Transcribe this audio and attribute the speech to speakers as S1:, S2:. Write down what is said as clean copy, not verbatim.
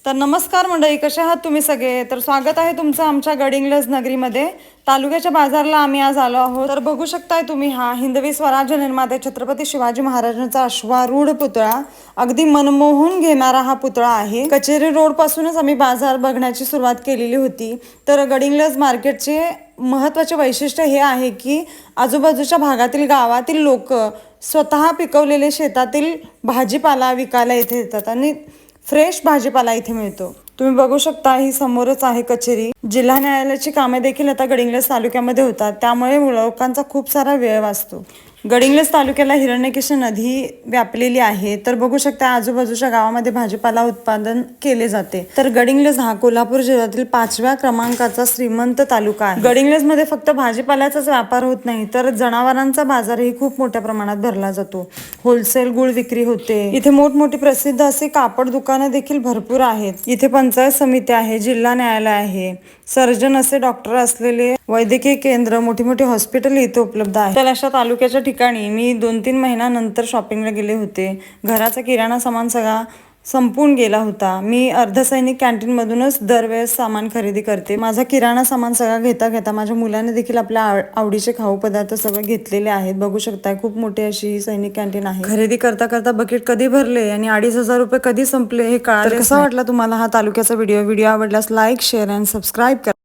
S1: तर नमस्कार मंडळी, कसे आहात तुम्ही सगळे? तर स्वागत आहे तुमचं आमच्या गडिंग्लज नगरीमध्ये. तालुक्याच्या बाजारला आम्ही आज आलो आहोत. तर बघू शकताय तुम्ही हा हिंदवी स्वराज्य निर्माते छत्रपती शिवाजी महाराजांचा अश्वारूढ पुतळा, अगदी मनमोहून घेणारा हा पुतळा आहे. कचेरी रोड पासूनच आम्ही बाजार बघण्याची सुरुवात केलेली होती. तर गडिंग्लज मार्केटचे महत्त्वाचे वैशिष्ट्य हे आहे की आजूबाजूच्या भागातील गावातील लोक स्वतः पिकवलेले शेतातील भाजीपाला विकायला इथे येतात आणि फ्रेश भाजीपाला इथे मिळतो. तुम्ही बघू शकता ही समोरच आहे कचेरी. जिल्हा न्यायालयाची कामे देखील आता गडिंग्लज तालुक्यामध्ये होतात, त्यामुळे लोकांचा खूप सारा वेळ वाचतो. गडिंग्लज तालुक्याला हिरण्यकेशी नदी व्यापलेली आहे. तर बघू शकता आजूबाजूच्या गावामध्ये भाजीपाला उत्पादन केले जाते. तर गडिंग्लज हा कोल्हापूर जिल्ह्यातील 5व्या क्रमांकाचा श्रीमंत तालुका आहे. गडिंग्लज मध्ये फक्त भाजीपाल्याचाच व्यापार होत नाही, तर जनावरांचा बाजारही खूप मोठ्या प्रमाणात भरला जातो. होलसेल गुळ विक्री होते. इथे मोठमोठी प्रसिद्ध असे कापड दुकानं देखील भरपूर आहेत. इथे पंचायत समिती आहे, जिल्हा न्यायालय आहे, सर्जन असे डॉक्टर असलेले वैद्यकीय केंद्र, मोठी मोठी हॉस्पिटल इथे उपलब्ध आहे. तर अशा तालुक्याच्या ठिकाणी मी 2-3 महिन्यानंतर शॉपिंगला गेले होते. घराचा किराणा सामान सगळा संपून गेला होता. मी अर्धसैनिक कॅन्टीन मधूनच दरवेळेस सामान खरेदी करते. माझा किराणा सामान सगळा घेता घेता माझ्या मुलाने देखील आपल्या आवडीचे खाऊ पदार्थ सगळे घेतलेले आहेत. बघू शकताय खूप मोठी अशी ही सैनिक कॅन्टीन आहे. खरेदी करता करता बकेट कधी भरले आणि 2,500 रुपये कधी संपले हे कळाले. कसा वाटला तुम्हाला हा तालुक्याचा व्हिडिओ आवडल्यास लाईक, शेअर आणि सबस्क्राईब करा.